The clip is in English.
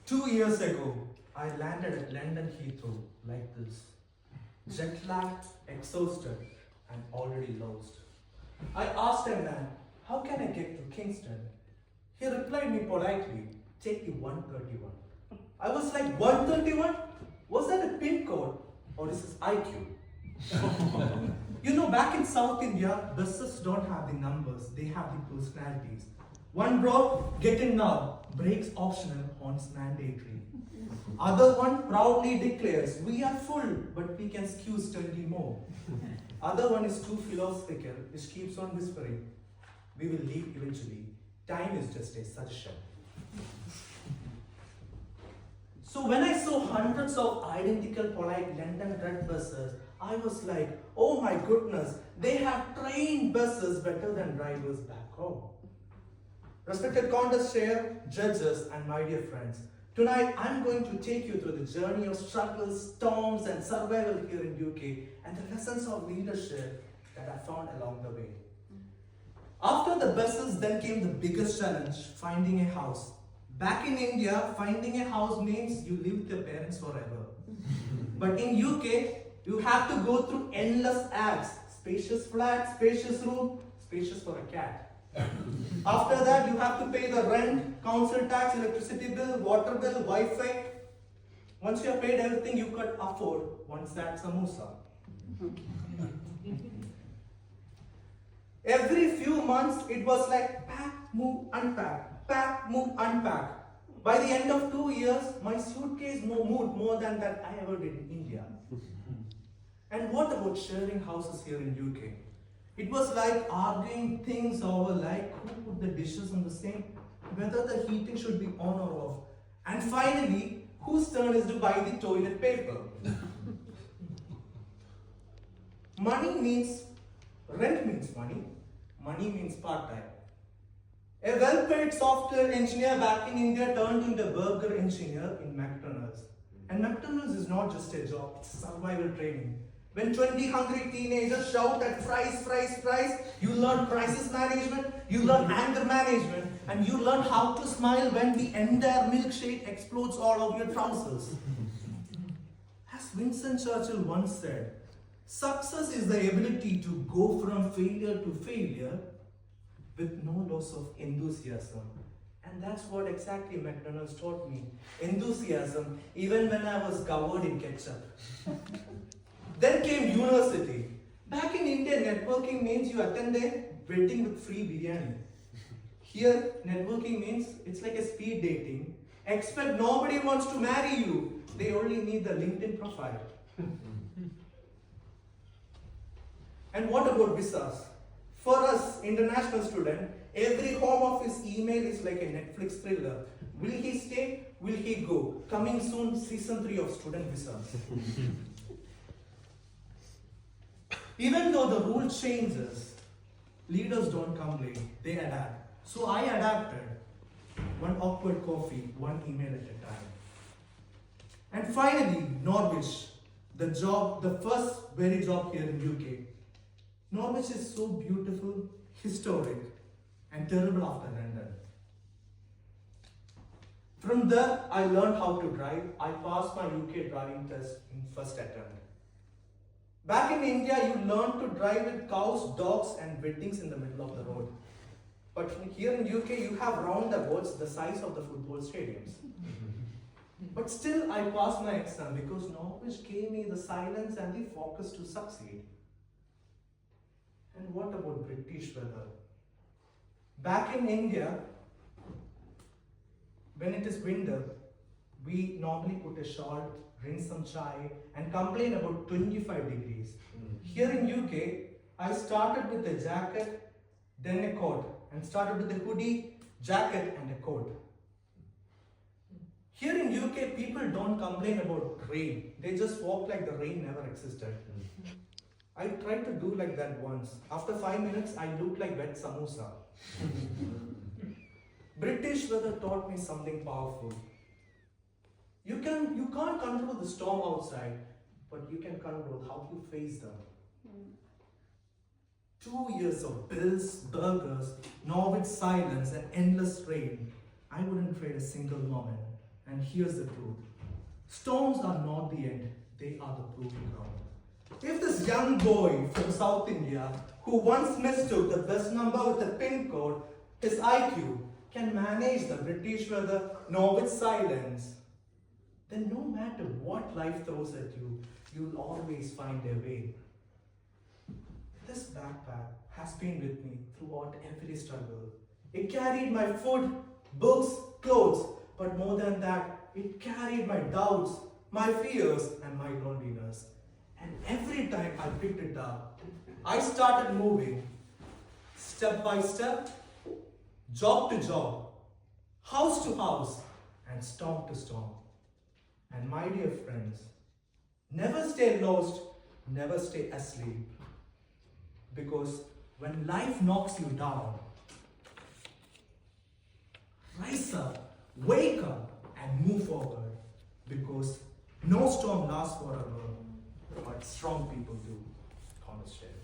2 years ago, I landed at London Heathrow like this, jet-lagged, exhausted, and already lost. I asked a man, how can I get to Kingston? He replied me politely, take the 131. I was like, 131? Was that a pin code? Or is this IQ? Back in South India, buses don't have the numbers, they have the personalities. One bro, get in now, brakes optional, horns mandatory. Other one proudly declares, we are full, but we can squeeze 20 more. Other one is too philosophical, which keeps on whispering, we will leave eventually. Time is just a suggestion. So when I saw hundreds of identical polite London red buses, I was like, oh my goodness, they have trained buses better than drivers back home. Respected contest chair, judges, and my dear friends, tonight I'm going to take you through the journey of struggles, storms, and survival here in UK, and the lessons of leadership that I found along the way. After the buses, then came the biggest challenge, finding a house. Back in India, finding a house means you live with your parents forever. But in UK, you have to go through endless ads. Spacious flat, spacious room, spacious for a cat. After that, you have to pay the rent, council tax, electricity bill, water bill, Wi-Fi. Once you have paid everything you could afford, one sad samosa. Every few months, it was like pack, move, unpack, pack, move, unpack. By the end of 2 years, my suitcase moved more than that I ever did in India. And what about sharing houses here in UK? It was like arguing things over like who put the dishes on the sink, whether the heating should be on or off. And finally, whose turn is to buy the toilet paper? Rent means money. Money means part-time. A well-paid software engineer back in India turned into a burger engineer in McDonald's. And McDonald's is not just a job, it's survival training. When 20 hungry teenagers shout at fries, fries, fries, you learn crisis management, you learn anger management, and you learn how to smile when the entire milkshake explodes all over your trousers. As Winston Churchill once said, success is the ability to go from failure to failure with no loss of enthusiasm. And that's what exactly McDonald's taught me. Enthusiasm, even when I was covered in ketchup. Then came university. Back in India, networking means you attend a wedding with free biryani. Here, networking means it's like a speed dating. Expect nobody wants to marry you. They only need the LinkedIn profile. And what about visas? For us, international students, every home office email is like a Netflix thriller. Will he stay? Will he go? Coming soon, season 3 of student visas. Even though the rule changes, leaders don't complain, they adapt. So I adapted. One awkward coffee, one email at a time. And finally, Norwich, the first very job here in UK. Norwich is so beautiful, historic, and terrible after London. From there, I learned how to drive. I passed my UK driving test in first attempt. Back in India, you learn to drive with cows, dogs, and weddings in the middle of the road. But here in UK, you have roundabouts the size of the football stadiums. But still, I passed my exam because Norwich gave me the silence and the focus to succeed. And what about British weather? Back in India, when it is winter, we normally put a shawl, drink some chai, and complain about 25 degrees. Here in UK, I started with a jacket, then a coat, and started with a hoodie, jacket, and a coat. Here in UK, people don't complain about rain. They just walk like the rain never existed. I tried to do like that once. After 5 minutes, I looked like wet samosa. British weather taught me something powerful. You can't control the storm outside, but you can control how you face them. 2 years of bills, burgers, Norwich silence, and endless rain. I wouldn't trade a single moment. And here's the truth. Storms are not the end, they are the proving ground. If this young boy from South India, who once mistook the best number with a pin code, his IQ, can manage the British weather, Norwich silence, then no matter what life throws at you, you'll always find a way. This backpack has been with me throughout every struggle. It carried my food, books, clothes, but more than that, it carried my doubts, my fears, and my loneliness. And every time I picked it up, I started moving, step by step, job to job, house to house, and storm to storm. And my dear friends, never stay lost, never stay asleep. Because when life knocks you down, rise up, wake up, and move forward. Because no storm lasts forever, but strong people do. Thomas Shea.